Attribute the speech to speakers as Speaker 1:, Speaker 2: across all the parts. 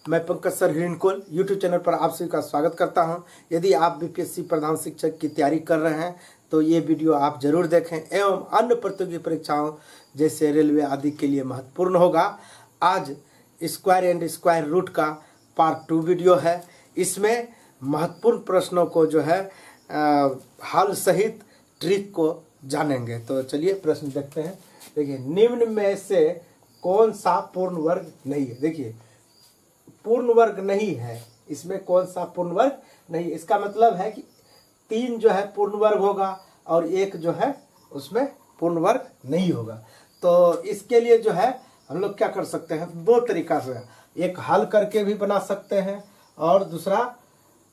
Speaker 1: मैं Pankaj sir हिरणकोल YouTube channel पर आप सभी का स्वागत करता हूं। यदि आप बीपीएससी प्रधान शिक्षक की तैयारी कर रहे हैं तो ये वीडियो आप जरूर देखें एवं अन्य प्रतियोगी परीक्षाओं जैसे रेलवे आदि के लिए महत्वपूर्ण होगा। आज स्क्वायर एंड स्क्वायर रूट का पार्ट 2 वीडियो है। इसमें महत्वपूर्ण प्रश्नों को जो है हल सहित ट्रिक को जानेंगे। तो चलिए प्रश्न देखते हैं। देखिए, निम्न में से कौन सा पूर्ण वर्ग नहीं है। देखिए, पूर्ण वर्ग नहीं है, इसमें कौन सा पूर्ण वर्ग नहीं। इसका मतलब है कि 3 जो है पूर्ण वर्ग होगा और 1 जो है उसमें पूर्ण वर्ग नहीं होगा। तो इसके लिए जो है हम लोग क्या कर सकते हैं, 2 तरीका से, एक हल करके भी बना सकते हैं और दूसरा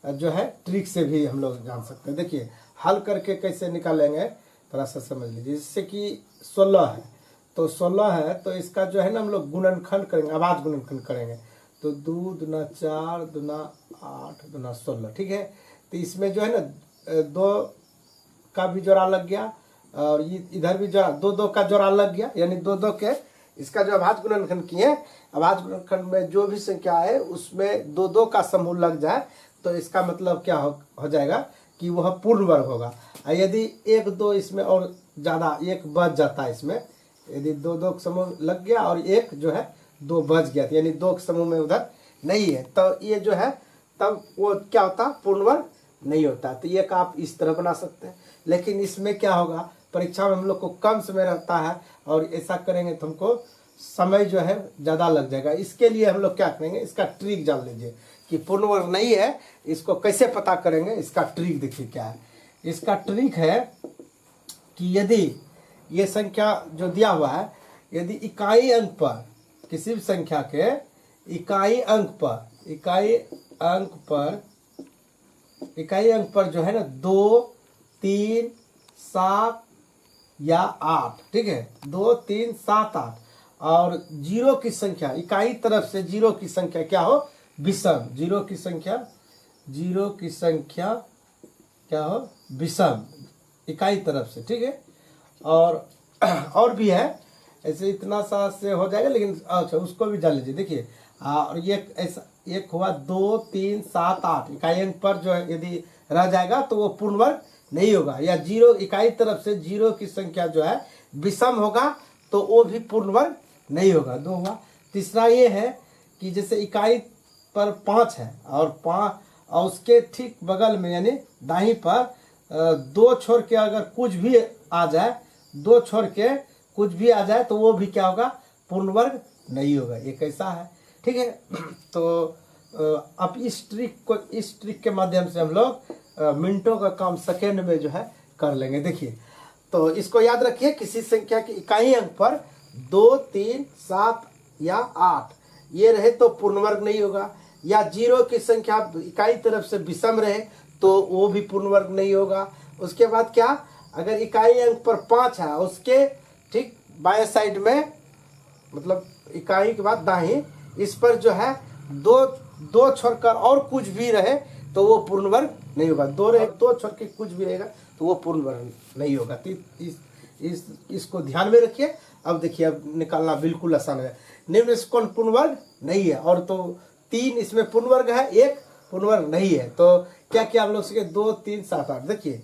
Speaker 1: जो है ट्रिक से भी हम लोग जान सकते हैं। देखिए, हल करके कैसे निकालेंगे थोड़ा सा समझ लीजिए। जैसे कि 16 है तो 16 है तो इसका जो है ना हम लोग गुणनखंड करेंगे, आवाज गुणनखंड करेंगे। तो 2 दूना 4 दूना 8 दूना 16, ठीक है। तो इसमें जो है ना 2 का भी जोड़ा लग गया और इधर भी जोड़ा 2 का जोड़ा लग गया, यानी 2 के इसका जो अभाज्य गुणनखंड किए, अभाज्य गुणनखंड में जो भी संख्या है उसमें 2 का समूह लग जाए तो इसका मतलब क्या हो जाएगा कि वह पूर्ण वर्ग होगा। यदि 1 2 इसमें और ज़्यादा 1 बच जाता है, इसमें यदि 2 का समूह लग गया और 1 जो है 2 बच गया, यानी 2 के समूह में उधर नहीं है तो ये जो है तब वो क्या होता, पूर्ण वर्ग नहीं होता। तो ये का आप इस तरह बना सकते हैं। लेकिन इसमें क्या होगा, परीक्षा में हम लोग को कम समय रहता है और ऐसा करेंगे तो हमको समय जो है ज़्यादा लग जाएगा। इसके लिए हम लोग क्या करेंगे, इसका ट्रिक जान लीजिए कि पूर्ण वर्ग नहीं है, इसको कैसे पता करेंगे। इसका ट्रिक देखिए क्या है। इसका ट्रिक है कि यदि ये संख्या जो दिया हुआ है, यदि इकाई अंक पर किसी भी संख्या के इकाई अंक पर जो है ना 2 3 7 या 8, ठीक है, 2 3 7 8 और 0 की संख्या इकाई तरफ से 0 की संख्या क्या हो, विषम। 0 की संख्या क्या हो, विषम इकाई तरफ से, ठीक है। और भी है, ऐसे इतना सा से हो जाएगा, लेकिन अच्छा उसको भी जान लीजिए। देखिए, और ये ऐसा एक हुआ 2 3 7 8 इकाई अंक पर जो है यदि रह जाएगा तो वो पूर्ण वर्ग नहीं होगा। या 0 इकाई तरफ से 0 की संख्या जो है विषम होगा तो वो भी पूर्ण वर्ग नहीं होगा। 2 हुआ। तीसरा ये है कि जैसे इकाई पर 5 है और उसके ठीक बगल में यानी दाहिनी पर 2 छोड़ के अगर कुछ भी आ जाए, 2 छोड़ के कुछ भी आ जाए तो वो भी क्या होगा, पूर्ण वर्ग नहीं होगा। ये कैसा है, ठीक है। तो अब इस ट्रिक के माध्यम से हम लोग मिनटों का काम सेकेंड में जो है कर लेंगे। देखिए, तो इसको याद रखिए, किसी संख्या के इकाई अंक पर 2 3 7 या 8 ये रहे तो पूर्ण वर्ग नहीं होगा। या 0 की संख्या इकाई तरफ से विषम रहे तो वो भी पूर्ण वर्ग नहीं होगा। उसके बाद क्या, अगर इकाई अंक पर 5 है, उसके ठीक बाएं साइड में, मतलब इकाई के बाद दाहिनी, इस पर जो है 2 छोड़कर और कुछ भी रहे तो वो पूर्ण वर्ग नहीं होगा। 2 रहे, 2 छोड़ के कुछ भी रहेगा तो वो पूर्ण वर्ग नहीं होगा। तो इसको ध्यान में रखिए। अब देखिए, अब निकालना बिल्कुल आसान है। निम्न से कौन पूर्ण वर्ग नहीं है, और तो 3 इसमें पूर्ण वर्ग है, 1 पूर्ण वर्ग नहीं है। तो क्या क्या हम लोग सीखे, 2 3 7 8। देखिए,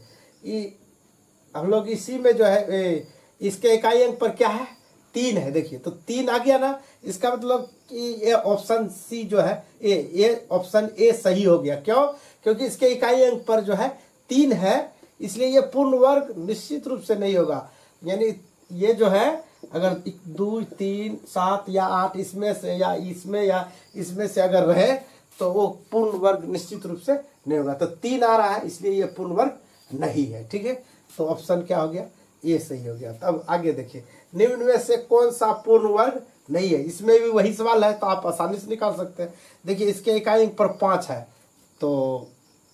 Speaker 1: हम लोग इसी में जो है इसके इकाई अंक पर क्या है, 3 है। देखिए, तो 3 आ गया ना, इसका मतलब कि ये ऑप्शन सी जो है ये ऑप्शन ए सही हो गया। क्यों? क्योंकि इसके इकाई अंक पर जो है 3 है, इसलिए ये पूर्ण वर्ग निश्चित रूप से नहीं होगा। यानी ये जो है अगर 2 3 7 या 8 इसमें से अगर रहे तो वो पूर्ण वर्ग निश्चित रूप से नहीं होगा। तो 3 आ रहा है, इसलिए ये पूर्ण वर्ग नहीं है, ठीक है। तो ऑप्शन क्या हो गया, ये सही हो गया। तब आगे देखिए, निम्न में से कौन सा पूर्ण वर्ग नहीं है। इसमें भी वही सवाल है तो आप आसानी से निकाल सकते हैं। देखिए, इसके इकाई अंक पर 5 है तो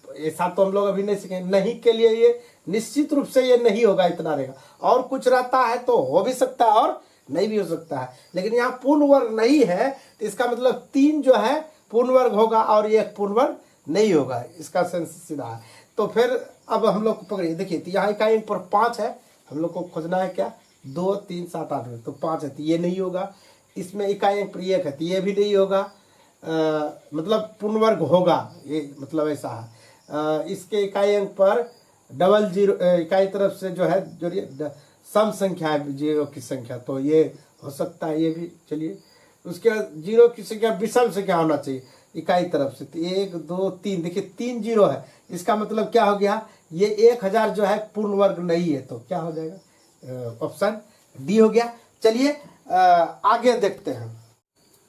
Speaker 1: ऐसा तो हम लोग अभी नहीं सीखेंगे। नहीं के लिए ये निश्चित रूप से ये नहीं होगा, इतना रहेगा। और कुछ रहता है तो हो भी सकता है और नहीं भी हो सकता है, लेकिन यहाँ पूर्ण वर्ग नहीं है तो इसका मतलब 3 जो है पूर्ण वर्ग होगा और 1 पूर्ण वर्ग नहीं होगा। इसका सेंस सीधा है। तो फिर अब हम लोग को पकड़िए। देखिए, तो यहाँ इकाई अंक पर 5 है, हम लोग को खोजना है क्या, 2 3 7 8 में, तो 5 है तो ये नहीं होगा। इसमें इकाई अंक पर 1 है तो ये भी नहीं होगा। मतलब पूर्ण वर्ग होगा, ये मतलब ऐसा है। इसके इकाई अंक पर डबल जीरो, इकाई तरफ से जो है जो सम संख्या है जीरो की संख्या, तो ये हो सकता है, ये भी चलिए। उसके बाद जीरो की संख्या विषम संख्या होना चाहिए इकाई तरफ से, तो 1 2 3, देखिए 3 जीरो है, इसका मतलब क्या हो गया, ये 1000 जो है पूर्ण वर्ग नहीं है, तो क्या हो जाएगा, ऑप्शन डी हो गया। चलिए आगे देखते हैं,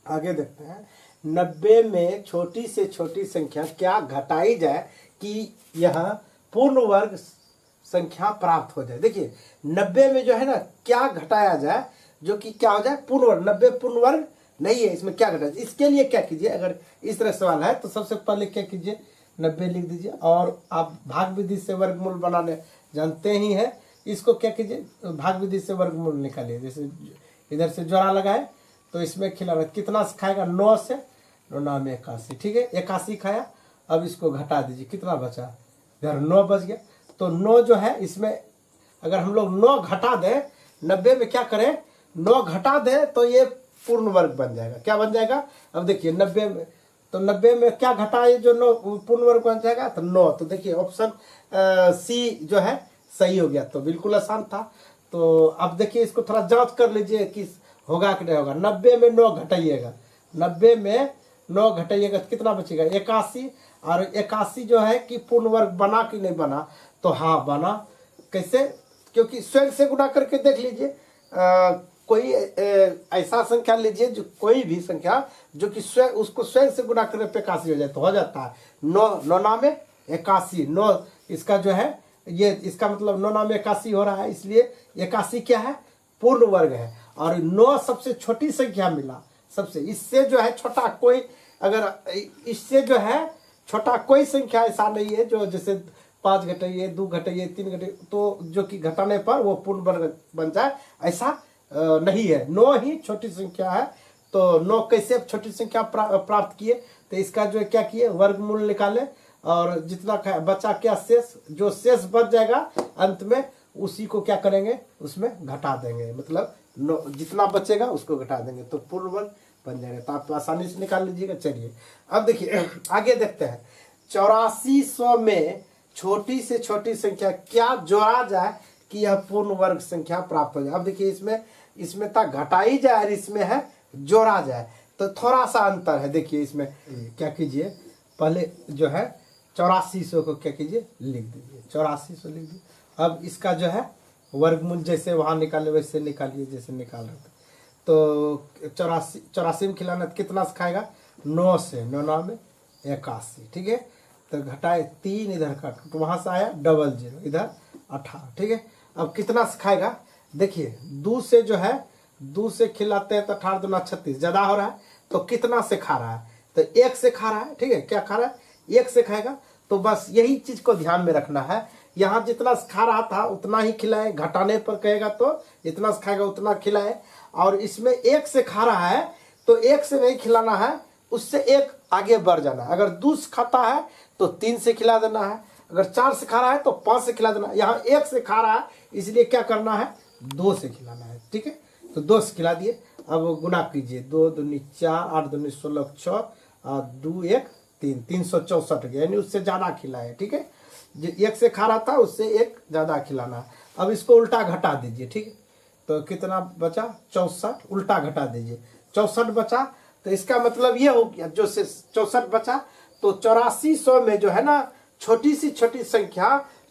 Speaker 1: आगे देखते हैं। 90 में छोटी से छोटी संख्या क्या घटाई जाए कि यह पूर्ण वर्ग संख्या प्राप्त हो जाए। देखिए 90 में जो है ना क्या घटाया जाए जो कि क्या हो जाए, पूर्ण वर्ग। 90 पूर्ण वर्ग नहीं है, इसमें क्या घटाया जाए, इसके लिए क्या कीजिए, अगर इस तरह सवाल है तो सबसे पहले क्या कीजिए, 90 लिख दीजिए, और आप भाग विधि से वर्गमूल बनाने जानते ही हैं, इसको क्या कीजिए, भाग विधि से वर्गमूल निकालिए। जैसे इधर से जोड़ा लगाए तो इसमें खिलाना कितना से खाएगा, 9 से 9 में 81, ठीक है, 81 खाया। अब इसको घटा दीजिए, कितना बचा, इधर 9 बच गया, तो 9 जो है इसमें अगर हम लोग 9 घटा दें, 90 में क्या करें, 9 घटा दें तो ये पूर्ण वर्ग बन जाएगा। क्या बन जाएगा, अब देखिए 90 में, तो 90 में क्या घटाए जो 9 पूर्ण वर्ग बन जाएगा, तो 9, तो देखिए ऑप्शन सी जो है सही हो गया, तो बिल्कुल आसान था। तो अब देखिए इसको थोड़ा जांच कर लीजिए कि होगा कि नहीं होगा। 90 में 9 घटाइएगा, 90 में 9 घटाइएगा तो कितना बचेगा, 81, और 81 जो है कि पूर्ण वर्ग बना कि नहीं बना, तो हाँ बना। कैसे, क्योंकि स्वयं से गुणा करके देख लीजिए, कोई ऐसा संख्या लीजिए जो कोई भी संख्या जो कि स्वयं उसको स्वयं से गुणा करने पे 81 हो जाए तो हो जाता है 9 9 में 81, 9 इसका जो है ये, इसका मतलब 9 में 81 हो रहा है, इसलिए 81 क्या है, पूर्ण वर्ग है। और 9 सबसे छोटी संख्या मिला, सबसे, इससे जो है छोटा कोई, अगर इससे जो है छोटा कोई संख्या ऐसा नहीं है जो जैसे 5 घटाइए, 2 घटाइए, 3 घटाइए, तो जो कि घटाने पर वो पूर्ण वर्ग बन जाए, ऐसा नहीं है। 9 ही छोटी संख्या है, तो 9 कैसे छोटी संख्या प्राप्त किए, तो इसका जो है क्या किए, वर्गमूल निकाले, और जितना बचा क्या शेष, जो शेष बच जाएगा अंत में उसी को क्या करेंगे, उसमें घटा देंगे, मतलब जितना बचेगा उसको घटा देंगे, तो पूर्ण वर्ग बन जाएगा। तो आप आसानी से निकाल लीजिएगा। चलिए अब देखिए आगे देखते हैं। 8400 में छोटी से छोटी संख्या क्या जोड़ा जाए कि यह पूर्ण वर्ग संख्या प्राप्त हो जाए। अब देखिए इसमें तक घटाई जाए और इसमें है जोड़ा जाए, तो थोड़ा सा अंतर है। देखिए इसमें क्या कीजिए, पहले जो है 8400 को क्या कीजिए, लिख दीजिए, 8400 लिख दीजिए। अब इसका जो है वर्गमूल जैसे वहां निकाले वैसे निकालिए, जैसे निकाल रहे थे। तो 84 में खिलाना कितना से खाएगा, 9 से 9 में 81, ठीक है, तो घटाए 3 इधर का, तो वहां से आया 00 इधर 18, ठीक है। अब कितना से खाएगा, देखिए 2 से जो है, 2 से खिलाते हैं तो 18 दूना 36, ज्यादा हो रहा है, तो कितना से खा रहा है, तो 1 से खा रहा है, ठीक है, क्या खा रहा है, 1 से खाएगा। तो बस यही चीज को ध्यान में रखना है, यहाँ जितना खा रहा था उतना ही खिलाए, घटाने पर कहेगा तो जितना खाएगा उतना खिलाए, और इसमें 1 से खा रहा है तो 1 से नहीं खिलाना है, उससे 1 आगे बढ़ जाना है। अगर 2 से खाता है तो 3 से खिला देना है, अगर 4 से खा रहा है तो 5 से खिला देना है। यहाँ 1 से खा रहा है इसलिए क्या करना है, 2 से खिलाना है, ठीक है, तो 2 से खिला दिए। अब गुना कीजिए, 2 दूनी 4, 8 दूनी 16, 6 और 2 1 3, 364 गया, यानी उससे ज्यादा खिलाए, ठीक है। 1 से खा रहा था उससे 1 ज्यादा खिलाना है। अब इसको उल्टा घटा दीजिए, ठीक है, तो कितना बचा, 64, उल्टा घटा दीजिए, 64 बचा, तो इसका मतलब ये हो गया, जो 64 बचा, तो 8400 में जो है ना छोटी सी छोटी संख्या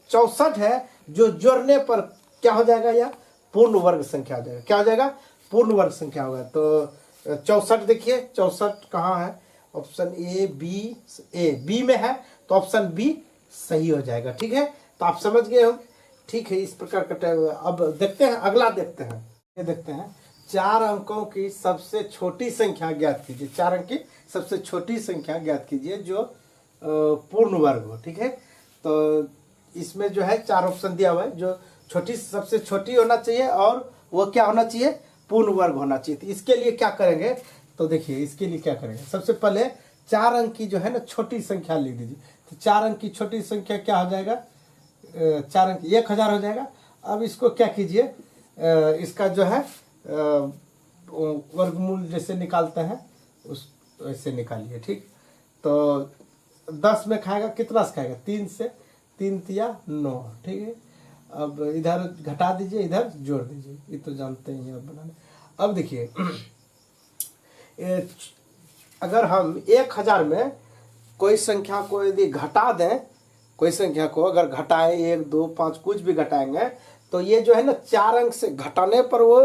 Speaker 1: 64 है, जो जोड़ने पर क्या हो जाएगा, यह पूर्ण वर्ग संख्या हो जाएगा। क्या हो जाएगा, पूर्ण वर्ग संख्या होगा। तो 64 देखिए, 64 कहाँ है, ऑप्शन ए बी में है, तो ऑप्शन बी सही हो जाएगा, ठीक है। तो आप समझ गए हो, ठीक है, इस प्रकार कटे हुए। अब देखते हैं, अगला देखते हैं, ये देखते हैं, 4 अंकों की सबसे छोटी संख्या ज्ञात कीजिए। 4 अंक की सबसे छोटी संख्या ज्ञात कीजिए जो पूर्ण वर्ग हो, ठीक है। तो इसमें जो है 4 ऑप्शन दिया हुआ है, जो छोटी सबसे छोटी होना चाहिए और वो क्या होना चाहिए, पूर्ण वर्ग होना चाहिए। तो इसके लिए क्या करेंगे, तो देखिए इसके लिए क्या करेंगे, सबसे पहले 4 अंक की जो है ना छोटी संख्या लिख दीजिए। तो 4 अंक की छोटी संख्या क्या हो जाएगा, 4 अंक 1000 हो जाएगा। अब इसको क्या कीजिए, इसका जो है वर्गमूल जैसे निकालते हैं उस ऐसे निकालिए, ठीक। तो 10 में खाएगा, कितना से खाएगा, 3 से, 3 तिया 9, ठीक है। अब इधर घटा दीजिए, इधर जोड़ दीजिए, ये तो जानते ही हैं अब बनाने। अब देखिए अगर हम 1000 में कोई संख्या को यदि घटा दें, कोई संख्या को अगर घटाएं, 1 2 5 कुछ भी घटाएंगे, तो ये जो है ना 4 अंक से घटाने पर वो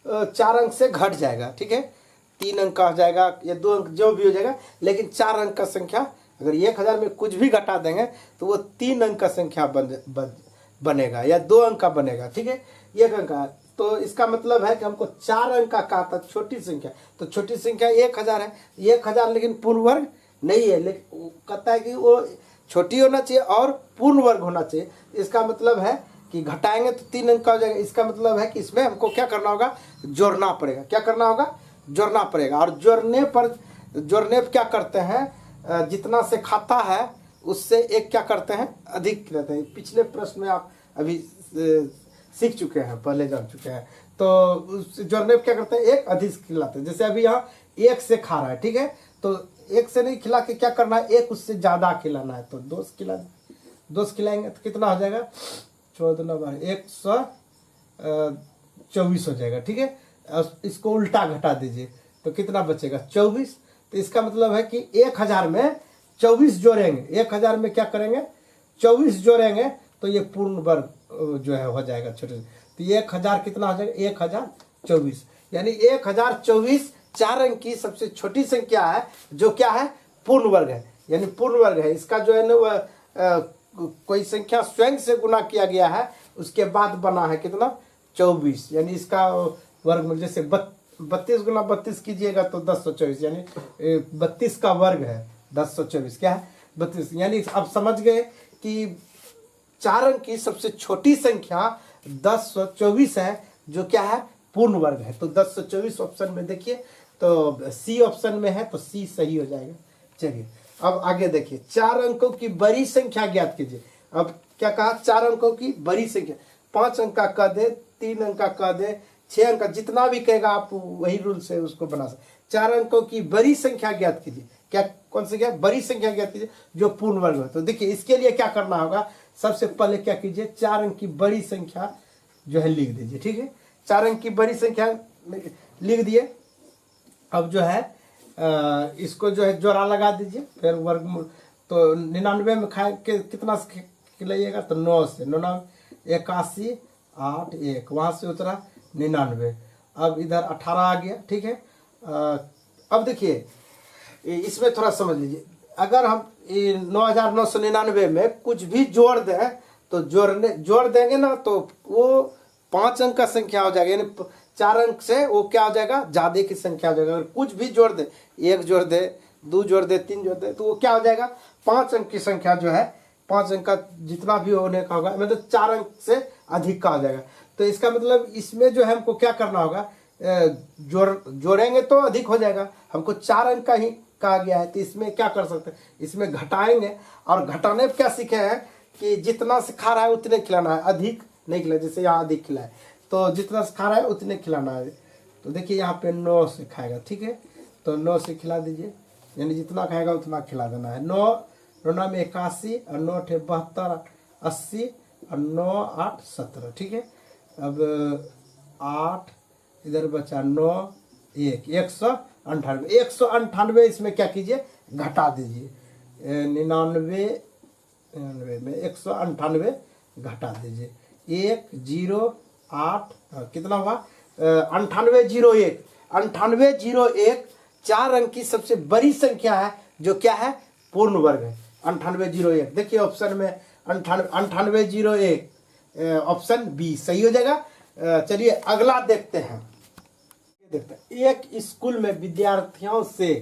Speaker 1: 4 अंक से घट जाएगा, ठीक है। 3 अंक का हो जाएगा या 2 अंक जो भी हो जाएगा, लेकिन 4 अंक का संख्या अगर 1000 में कुछ भी घटा देंगे तो वो 3 अंक का संख्या बनेगा या 2 अंक का बनेगा, ठीक है। 1 अंक का, तो इसका मतलब है कि हमको 4 अंक का कहा था छोटी संख्या, तो छोटी संख्या 1000 है। 1000 लेकिन पूर्ण वर्ग नहीं है, लेकिन कहता है कि वो छोटी होना चाहिए और पूर्ण वर्ग होना चाहिए। इसका मतलब है कि घटाएंगे तो 3 अंक का हो जाएगा। इसका मतलब है कि इसमें हमको क्या करना होगा, जोड़ना पड़ेगा। क्या करना होगा, जोड़ना पड़ेगा। और जोड़ने पर क्या करते हैं, जितना से खाता है उससे एक क्या करते हैं, अधिक रहते हैं। पिछले प्रश्न में आप अभी सीख चुके हैं, पहले जान चुके हैं। तो जोड़ने पर क्या करते हैं, एक अधिक खिलाते हैं। जैसे अभी यहाँ 1 से खा रहा है, ठीक है, तो 1 से नहीं खिला के क्या करना है, 1 उससे ज़्यादा खिलाना है, तो 2 से खिला, 2 से खिलाएंगे तो कितना हो जाएगा, 14 124 हो जाएगा, ठीक है। इसको उल्टा घटा दीजिए तो कितना बचेगा, 24। तो इसका मतलब है कि 1000 में 24 जोड़ेंगे, 1000 में क्या करेंगे, 24 जोड़ेंगे तो ये पूर्ण वर्ग जो है हो जाएगा छोटे। तो 1000 कितना हो जाएगा, 1024, यानी 1024 4 अंक की सबसे छोटी संख्या है, जो क्या है, पूर्ण वर्ग है, यानी पूर्ण वर्ग है। इसका जो है ना वह कोई संख्या स्वयं से गुना किया गया है, उसके बाद बना है कितना, 24, यानी इसका वर्गमूल। जैसे 32 गुना 32 कीजिएगा तो 1024, यानी 32 का वर्ग है 1024, क्या है, 32। यानी अब समझ गए कि 4 अंक की सबसे छोटी संख्या 1024 है, जो क्या है, पूर्ण वर्ग है। तो 1024 ऑप्शन में देखिए, तो सी ऑप्शन में है, तो सी सही हो जाएगा। चलिए अब आगे देखिए, 4 अंकों की बड़ी संख्या ज्ञात कीजिए। अब क्या कहा, 4 अंकों की बड़ी संख्या, 5 अंक का कह दे, 3 अंक का कह दे, 6 अंक का, जितना भी कहेगा आप वही रूल से उसको बना सकते। 4 अंकों की बड़ी संख्या ज्ञात कीजिए। क्या, कौन सी, क्या बड़ी संख्या ज्ञात कीजिए जो पूर्ण वर्ग हो। तो देखिए इसके लिए क्या करना होगा, सबसे पहले क्या कीजिए, 4 अंक की बड़ी संख्या जो है लिख दीजिए, ठीक है। 4 अंक की बड़ी संख्या लिख दिए। अब जो है इसको जो है जोड़ा लगा दीजिए, फिर वर्गमूल। तो 99 में खा के कितना से खिलाइएगा, तो 9 से, 9 81 8 1, वहाँ से उतरा 99। अब इधर 18 आ गया, ठीक है। अब देखिए इसमें थोड़ा समझ लीजिए, अगर हम 9999 में कुछ भी जोड़ दें, तो जोड़ देंगे ना, तो वो 5 अंक का संख्या हो जाएगा, यानी 4 अंक से वो क्या हो जाएगा, ज्यादा की संख्या हो जाएगा। अगर कुछ भी जोड़ दे, 1 जोड़ दे, 2 जोड़ दे, 3 जोड़ दे, तो वो क्या हो जाएगा, 5 अंक की संख्या जो है, 5 अंक का जितना भी होने का होगा, मतलब 4 अंक से अधिक का हो जाएगा। तो इसका मतलब इसमें जो है हमको क्या करना होगा, जोड़ेंगे तो अधिक हो जाएगा, हमको 4 अंक का ही कहा गया है। तो इसमें क्या कर सकते हैं, इसमें घटाएंगे, और घटाने पर क्या सीखे हैं कि जितना से खा रहा है उतने खिलाना है, अधिक नहीं खिलाए। जैसे यहाँ अधिक खिलाए, तो जितना से खा रहा है उतने खिलाना है। तो देखिए यहाँ पे 9 से खाएगा, ठीक है, तो 9 से खिला दीजिए, यानी जितना खाएगा उतना खिला देना है। 9 9 में 81 और 9 72 80 और 9 8 17, ठीक है। अब 8 इधर बचा 9 1 198, 198 इसमें क्या कीजिए, घटा दीजिए। 99 में 198 घटा दीजिए, 1 0 8 कितना हुआ, 9801, 9801 4 अंक की सबसे बड़ी संख्या है, जो क्या है, पूर्ण वर्ग है, 9801। देखिए ऑप्शन में 9801, ऑप्शन बी सही हो जाएगा। चलिए अगला देखते हैं। एक स्कूल में विद्यार्थियों से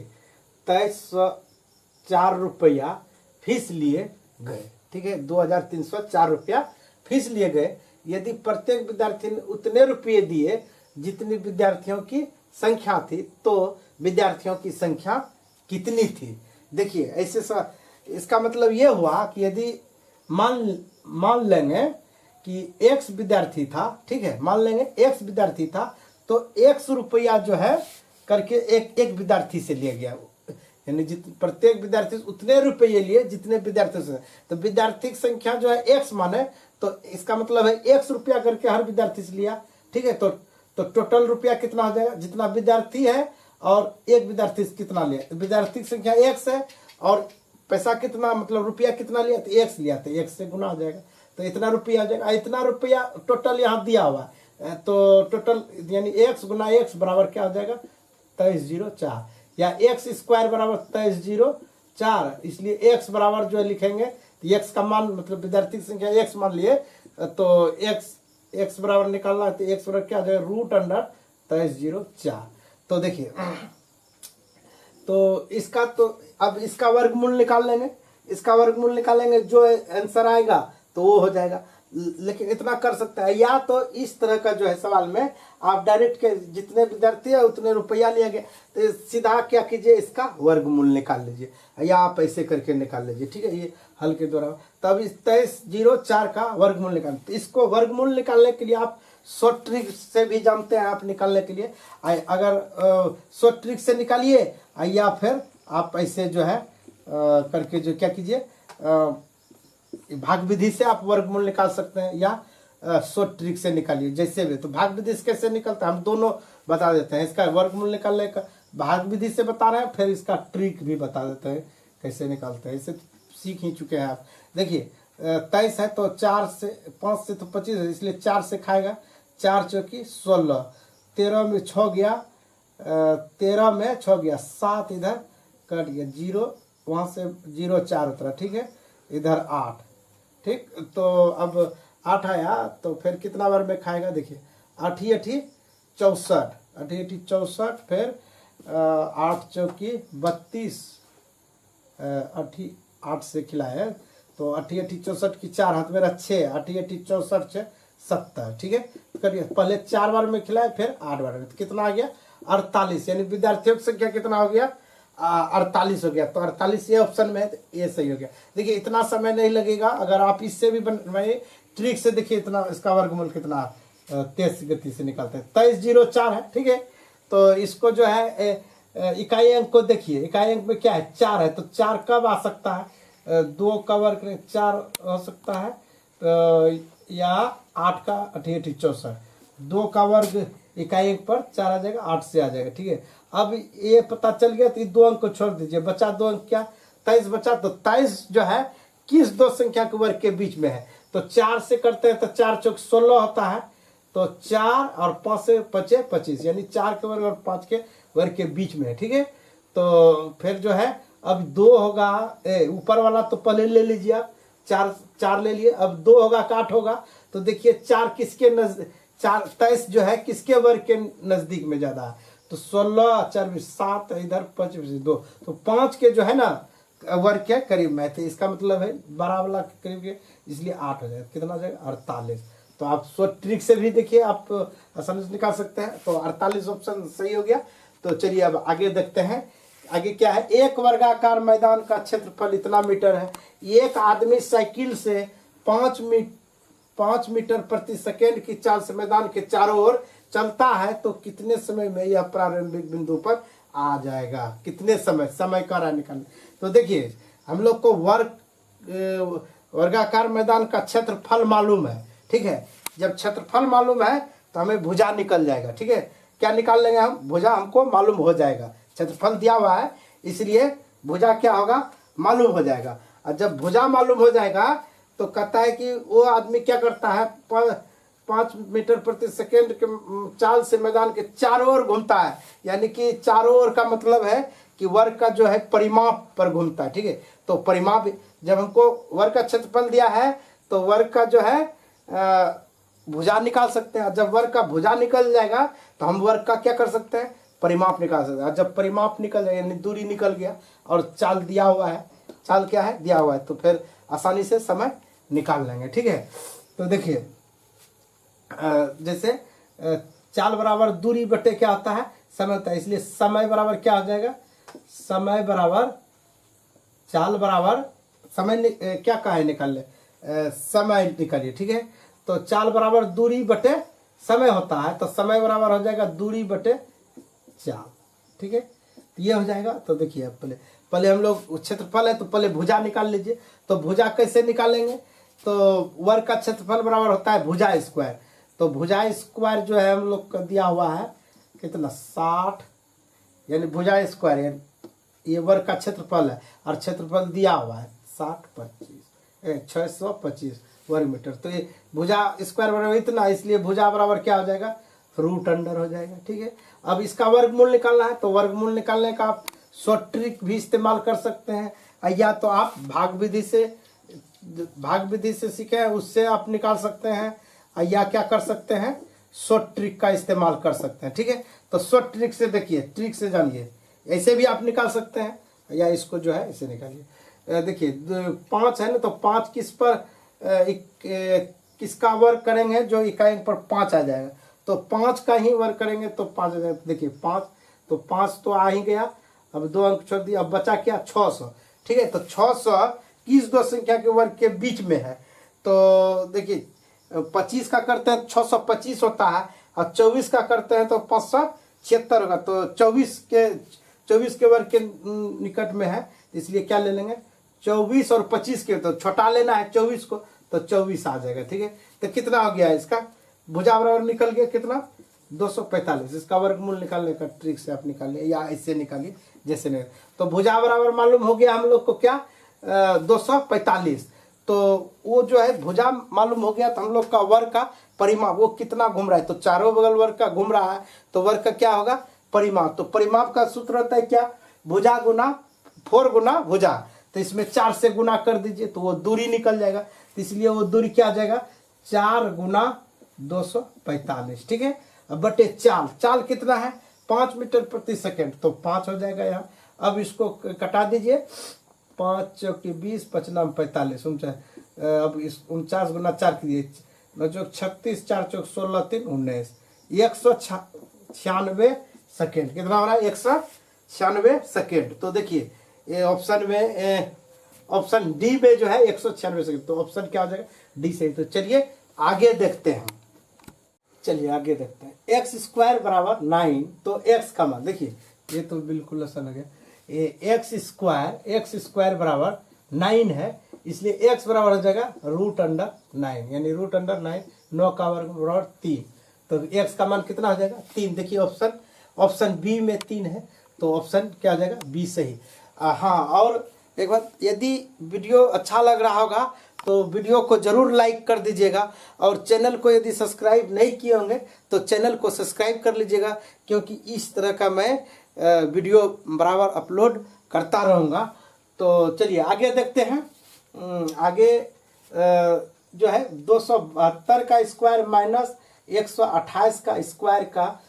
Speaker 1: 2304 रुपया फीस लिए गए, ठीक है, 2304 रुपया फीस लिए गए। यदि प्रत्येक विद्यार्थी ने उतने रुपये दिए जितनी विद्यार्थियों की संख्या थी, तो विद्यार्थियों की संख्या कितनी थी। देखिए ऐसे इसका मतलब ये हुआ कि यदि मान लेंगे कि x विद्यार्थी था, ठीक है, मान लेंगे x विद्यार्थी था, तो 100 रुपया जो है करके एक विद्यार्थी से लिया गया। यानी प्रत्येक विद्यार्थी उतने रुपये लिए जितने विद्यार्थी से। तो विद्यार्थी की संख्या जो है x माने, तो इसका मतलब है x रुपया करके हर विद्यार्थी से लिया, ठीक है। तो टोटल रुपया कितना हो जाएगा, जितना विद्यार्थी है और एक विद्यार्थी से कितना लिया, विद्यार्थी की संख्या x है और पैसा कितना, मतलब रुपया कितना लिया, तो x लिया, तो x से गुना हो जाएगा, तो इतना रुपया आ जाएगा। इतना रुपया टोटल यहाँ दिया हुआ है, तो टोटल यानी x गुना x बराबर क्या हो जाएगा, 2304, या x स्क्वायर बराबर 2304, इसलिए x बराबर जो है लिखेंगे, तो x का मान मतलब विद्यार्थी की संख्या x मान लिए, तो x बराबर निकालना है, तो x बराबर क्या हो जाएगा, √2304। तो देखिए, तो इसका तो अब इसका वर्गमूल निकाल लेंगे, इसका वर्गमूल निकालेंगे, जो आंसर आएगा तो वो हो जाएगा। लेकिन इतना कर सकता है, या तो इस तरह का जो है सवाल में आप डायरेक्ट के जितने विद्यार्थी है उतने रुपया लिया गया, तो सीधा क्या कीजिए, इसका वर्गमूल निकाल लीजिए, या आप ऐसे करके निकाल लीजिए, ठीक है, ये हल के द्वारा। तब इस 2304 का वर्गमूल निकाल, तो इसको वर्गमूल निकालने के लिए आप शॉर्ट ट्रिक से भी जानते हैं आप निकालने के लिए, अगर शॉर्ट ट्रिक से निकालिए, या फिर आप ऐसे जो है करके जो क्या कीजिए, भाग विधि से आप वर्गमूल निकाल सकते हैं, या शॉर्ट ट्रिक से निकालिए, जैसे भी। तो भाग विधि से कैसे निकलता है हम दोनों बता देते हैं, इसका वर्गमूल निकालने का भाग विधि से बता रहे हैं, फिर इसका ट्रिक भी बता देते हैं कैसे निकालते हैं, इसे सीख ही चुके हैं आप। देखिए 23 है तो 4 से 5 से तो 25 है, इसलिए 4 से खाएगा, 4 चौकी 16, 13 में 6 गया, 13 में 6 गया, 7 इधर कट गया, 0 वहाँ से 0 4 उतरा, ठीक है, इधर 8, ठीक। तो अब 8 आया, तो फिर कितना बार में खाएगा, देखिए 8 × 64, 8 × 64, फिर 8 चौकी 32, 8 से खिलाए, तो 8 × 64 की 4 हाथ मेरा 6, 8 × 64 6 70, ठीक है। करिए, पहले 4 बार में खिलाए, फिर 8 बार में, तो कितना आ गया, 48, यानी विद्यार्थियों की संख्या कितना हो गया, 48 हो गया। तो 48 ये ऑप्शन में है, तो ये सही हो गया। देखिए इतना समय नहीं लगेगा, अगर आप इससे भी बनवाइए ट्रिक से, देखिए इतना इसका वर्गमूल कितना तेज गति से निकालते हैं, 2304 है, ठीक है। तो इसको जो है इकाई अंक को देखिए, इकाई अंक में क्या है, 4 है, तो 4 कब आ सकता है, 2 का वर्ग 4 हो सकता है, तो या 8 का 8 × 64, 2 का वर्ग इकाई अंक पर 4 आ जाएगा, 8 से आ जाएगा, ठीक है। अब ये पता चल गया, तो ये 2 अंक को छोड़ दीजिए, बचा 2 अंक, क्या 23 बचा। तो 23 जो है किस दो संख्या के वर्ग के बीच में है, तो 4 से करते हैं, तो 4 चौक 16 होता है, तो 4 और 5 से बचे 25, यानी 4 के वर्ग और 5 के वर्ग के बीच में है, ठीक है। तो फिर जो है अब 2 होगा, ऊपर वाला तो पहले ले लीजिए आप, 4 ले लिए, अब 2 होगा का 8 होगा, तो देखिए 4 किसके नजदीक, 23 जो है किसके वर्ग के नजदीक में ज्यादा है, तो 16 4 7, इधर 5 2, तो 5 के जो है ना वर्ग के करीब में थे, इसका मतलब है 12 वाला के करीब के, इसलिए 8 हो जाएगा, कितना हो जाएगा, 48। तो आप शॉर्ट ट्रिक से भी देखिए आप आसानी से निकाल सकते हैं, तो 48 ऑप्शन सही हो गया। तो चलिए अब आगे देखते हैं, आगे क्या है, एक वर्गाकार मैदान का क्षेत्रफल इतना मीटर है, एक आदमी साइकिल से 5 मीटर प्रति सेकेंड की चाल से मैदान के चारों ओर चलता है, तो कितने समय में यह प्रारंभिक बिंदु पर आ जाएगा, कितने समय का रहा निकालना। तो देखिए हम लोग को वर्गाकार मैदान का क्षेत्रफल मालूम है, ठीक है। जब क्षेत्रफल मालूम है तो हमें भुजा निकल जाएगा, ठीक है। क्या निकाल लेंगे हम, भुजा हमको मालूम हो जाएगा, क्षेत्रफल दिया हुआ है इसलिए भुजा क्या होगा, मालूम हो जाएगा। और जब भुजा मालूम हो जाएगा तो कहता है कि वो आदमी क्या करता है, 5 मीटर प्रति सेकेंड के चाल से मैदान के चारों ओर घूमता है, यानी कि चारों ओर का मतलब है कि वर्ग का जो है परिमाप पर घूमता है, ठीक है। तो परिमाप, जब हमको वर्ग का क्षेत्रफल दिया है तो वर्ग का जो है भुजा निकाल सकते हैं। जब वर्ग का भुजा निकल जाएगा तो हम वर्ग का क्या कर सकते हैं, परिमाप निकाल सकते हैं। जब परिमाप निकल जाएगा यानी दूरी निकल गया और चाल दिया हुआ है, चाल क्या है, दिया हुआ है, तो फिर आसानी से समय निकाल लेंगे, ठीक है। तो देखिए जैसे चाल बराबर दूरी बटे क्या होता है, समय होता है, इसलिए समय बराबर क्या हो जाएगा, समय बराबर चाल बराबर समय क्या कहा है, निकाल ले, समय निकालिए, ठीक है। तो चाल बराबर दूरी बटे समय होता है, तो समय बराबर हो जाएगा दूरी बटे चाल, ठीक है। तो ये हो जाएगा। तो देखिए पहले पहले हम लोग क्षेत्रफल है तो पहले भुजा निकाल लीजिए। तो भुजा कैसे निकालेंगे, तो वर्ग का क्षेत्रफल बराबर होता है भुजा स्क्वायर। तो भुजा स्क्वायर जो है हम लोग का दिया हुआ है कितना 60, यानी भुजा स्क्वायर यानी ये वर्ग का क्षेत्रफल है और क्षेत्रफल दिया हुआ है 625 वर्ग मीटर। तो ये भुजा स्क्वायर बराबर इतना, इसलिए भुजा बराबर क्या हो जाएगा रूट अंडर हो जाएगा। ठीक है, अब इसका वर्गमूल निकालना है तो वर्गमूल निकालने का आप शॉर्ट ट्रिक भी इस्तेमाल कर सकते हैं, या तो आप भाग विधि से सीखे हैं उससे आप निकाल सकते हैं, या क्या कर सकते हैं शॉर्ट ट्रिक का इस्तेमाल कर सकते हैं। ठीक है, तो शॉर्ट ट्रिक से देखिए, ट्रिक से जानिए, ऐसे भी आप निकाल सकते हैं या इसको जो है इसे निकालिए। देखिए 5 है ना, तो 5 किस पर किसका वर्ग करेंगे, जो इकाई पर 5 आ जाएगा, तो 5 का ही वर्ग करेंगे तो 5 आ जाएगा। देखिए 5 तो आ ही गया, अब 2 अंक छोड़ दिया, अब बचा क्या 600। ठीक है, तो 600 किस दो संख्या के वर्ग के बीच में है, तो देखिए 25 का करते हैं 625 होता है, और 24 का करते हैं तो 576 होगा। तो 24 के वर्ग के निकट में है, इसलिए क्या ले लेंगे 24 और 25 के, तो छोटा लेना है 24 को, तो 24 आ जाएगा। ठीक है, तो कितना हो गया इसका भुजा बराबर निकल गया कितना 245। इसका वर्गमूल निकालने का ट्रिक से आप निकालिए या ऐसे निकालिए जैसे नहीं। तो भुजा बराबर मालूम हो गया हम लोग को क्या 245। तो वो जो है भुजा मालूम हो गया, तो हम लोग का वर्ग का परिमाप वो कितना घूम रहा है, तो चारों बगल वर्ग का घूम रहा है, तो वर्ग का क्या होगा परिमाप। तो परिमाप का सूत्र होता है क्या भुजा गुना 4 गुना भुजा, तो इसमें 4 से गुना कर दीजिए तो वो दूरी निकल जाएगा, तो इसलिए वो दूरी क्या आ जाएगा 4 गुना 245। ठीक है, अब बटे चाल कितना है 5 मीटर प्रति सेकेंड, तो 5 हो जाएगा यहाँ। अब इसको कटा दीजिए, 5 चौके 20 5 नाम 45 अब इस 49 गुना 4 कीजिए, 36 4 चौक 16 3 19 196 सेकेंड। कितना हो रहा है 196 सेकेंड। तो देखिए ये ऑप्शन में ऑप्शन डी में जो है 196 सेकेंड, तो ऑप्शन क्या हो जाएगा डी सही। तो चलिए आगे देखते हैं, एक्स स्क्वायर बराबर 9, तो एक्स का मान देखिए, ये तो बिल्कुल आसान हो गया। ये एक्स स्क्वायर बराबर 9 है, इसलिए एक्स बराबर हो जाएगा रूट अंडर 9, यानी रूट अंडर 9, 9 का वर्ग बराबर 3, तो एक्स का मान कितना हो जाएगा 3। देखिए ऑप्शन बी में 3 है, तो ऑप्शन क्या हो जाएगा बी सही। हाँ, और एक बात, यदि वीडियो अच्छा लग रहा होगा तो वीडियो को जरूर लाइक कर दीजिएगा, और चैनल को यदि सब्सक्राइब नहीं किए होंगे तो चैनल को सब्सक्राइब कर लीजिएगा, क्योंकि इस तरह का मैं वीडियो बराबर अपलोड करता रहूँगा। तो चलिए आगे देखते हैं। आगे जो है 272 का स्क्वायर माइनस 128 का स्क्वायर का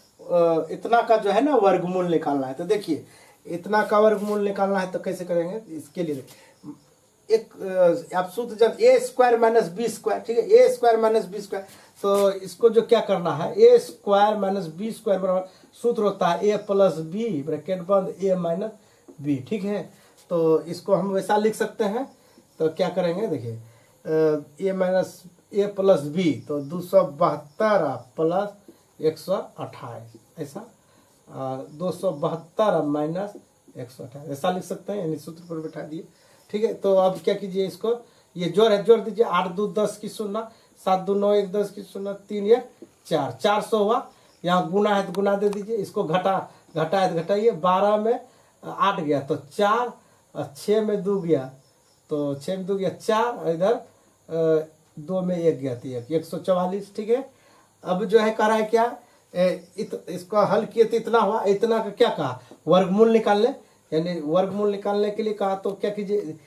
Speaker 1: इतना का जो है ना वर्गमूल निकालना है। तो देखिए इतना का वर्गमूल निकालना है तो कैसे करेंगे, इसके लिए एक आप सूत्र जब ए स्क्वायर माइनस बी स्क्वायर, ठीक है, ए स्क्वायर माइनस बी स्क्वायर, तो इसको जो क्या करना है ए स्क्वायर माइनस बी स्क्वायर बराबर सूत्र होता है ए प्लस बी ब्रैकेट बंद ए माइनस बी। ठीक है, तो इसको हम वैसा लिख सकते हैं। तो क्या करेंगे देखिए ए माइनस ए प्लस बी, तो 272 प्लस 128 ऐसा 272 माइनस 128 ऐसा लिख सकते हैं, यानी सूत्र पर बैठा दिए। ठीक है, तो अब क्या कीजिए, इसको ये जोड़ दीजिए, 8 2 10 की 0, 7 2 9 1 10 की 0, 3 1 4, 400 हुआ। यहाँ गुना है तो गुना दे दीजिए, इसको घटा है तो घटाइए, 12 में 8 गया तो 4, 6 में 2 गया तो 6 में 2 गया 4, इधर 2 में 1 गया तो 144। ठीक है, अब जो है कह रहा है क्या इसको हल किए तो इतना हुआ, इतना का क्या कहा वर्गमूल निकालने, यानी वर्गमूल निकालने के लिए कहा, तो क्या कीजिए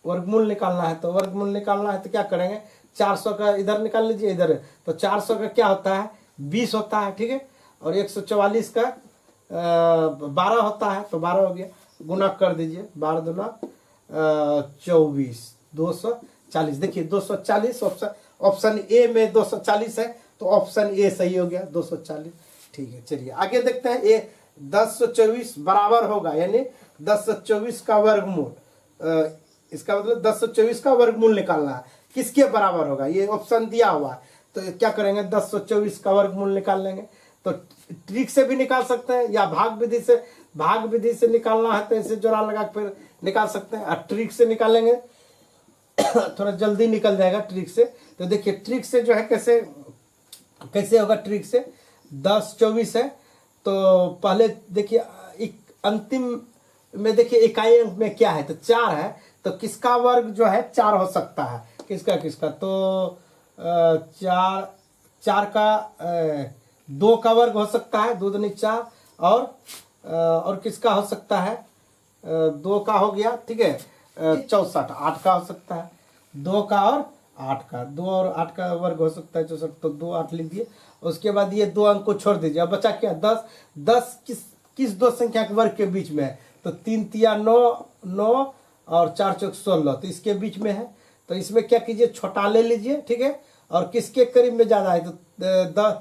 Speaker 1: वर्गमूल निकालना है, तो वर्गमूल निकालना है तो क्या करेंगे 400 का इधर निकाल लीजिए, इधर तो 400 का क्या होता है 20 होता है। ठीक है, और 144 का 12 होता है, तो 12 हो गया, गुना कर दीजिए, 12 दूना 24 240। देखिए 240 ऑप्शन ए में 240 है, तो ऑप्शन ए सही हो गया 240। ठीक है, चलिए आगे देखते हैं। ए 1024 बराबर होगा, यानी 1024 का वर्गमूल, इसका मतलब 1024 का वर्गमूल निकालना है, किसके बराबर होगा, ये ऑप्शन दिया हुआ है। तो क्या करेंगे 1024 का वर्गमूल निकाल लेंगे, तो ट्रिक से भी निकाल सकते हैं या भाग विधि से भाग विधि से निकालना है तो ऐसे जोड़ा लगा के फिर निकाल सकते हैं, और ट्रिक से निकालेंगे थोड़ा जल्दी निकल जाएगा ट्रिक से। तो देखिए ट्रिक से जो है कैसे कैसे होगा, ट्रिक से 10 24 है तो पहले देखिए अंतिम में देखिए इकाई अंक में क्या है, तो 4 है, तो किसका वर्ग जो है 4 हो सकता है, किसका किसका, तो 4 का 2 का वर्ग हो सकता है, 2 दूनी 4, और किसका हो सकता है 2 का हो गया, ठीक है 64, 8 का हो सकता है, 2 का और 8 का, 2 और 8 का वर्ग हो सकता है 64, तो 2 8 लिख दिए। उसके बाद ये 2 अंक को छोड़ दीजिए, अब बचा क्या 10, 10 किस दो संख्या के वर्ग के बीच में है, तो 3 तिया 9 9 और 4 चौक 16, तो इसके बीच में है, तो इसमें क्या कीजिए छोटा ले लीजिए, ठीक है, और किसके करीब में ज़्यादा है, तो 10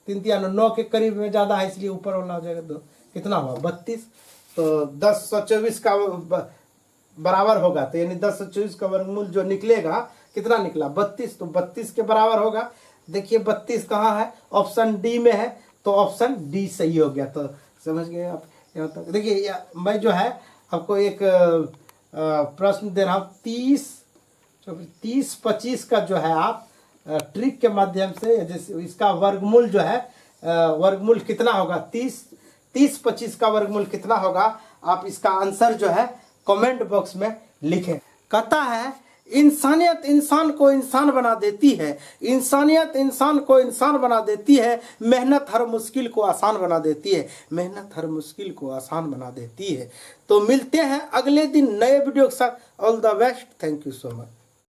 Speaker 1: 3 तिया 9 के करीब में ज़्यादा है, इसलिए ऊपर वाला हो जाएगा 2, कितना हुआ 32, तो 10 124 का बराबर होगा, तो यानी 10 124 का वर्गमूल जो निकलेगा कितना निकला 32, तो 32 के बराबर होगा। देखिए 32 कहाँ है, ऑप्शन डी में है, तो ऑप्शन डी सही हो गया। तो समझ गए आप यहाँ तक। देखिए मैं जो है आपको एक प्रश्न दे रहा हूँ, 30 25 का जो है आप ट्रिक के माध्यम से, जैसे इसका वर्गमूल जो है वर्गमूल कितना होगा, 30 25 का वर्गमूल कितना होगा, आप इसका आंसर जो है कमेंट बॉक्स में लिखें। कहता है इंसानियत इंसान को इंसान बना देती है, इंसानियत इंसान को इंसान बना देती है, मेहनत हर मुश्किल को आसान बना देती है, मेहनत हर मुश्किल को आसान बना देती है। तो मिलते हैं अगले दिन नए वीडियो के साथ। All the best, thank you so much.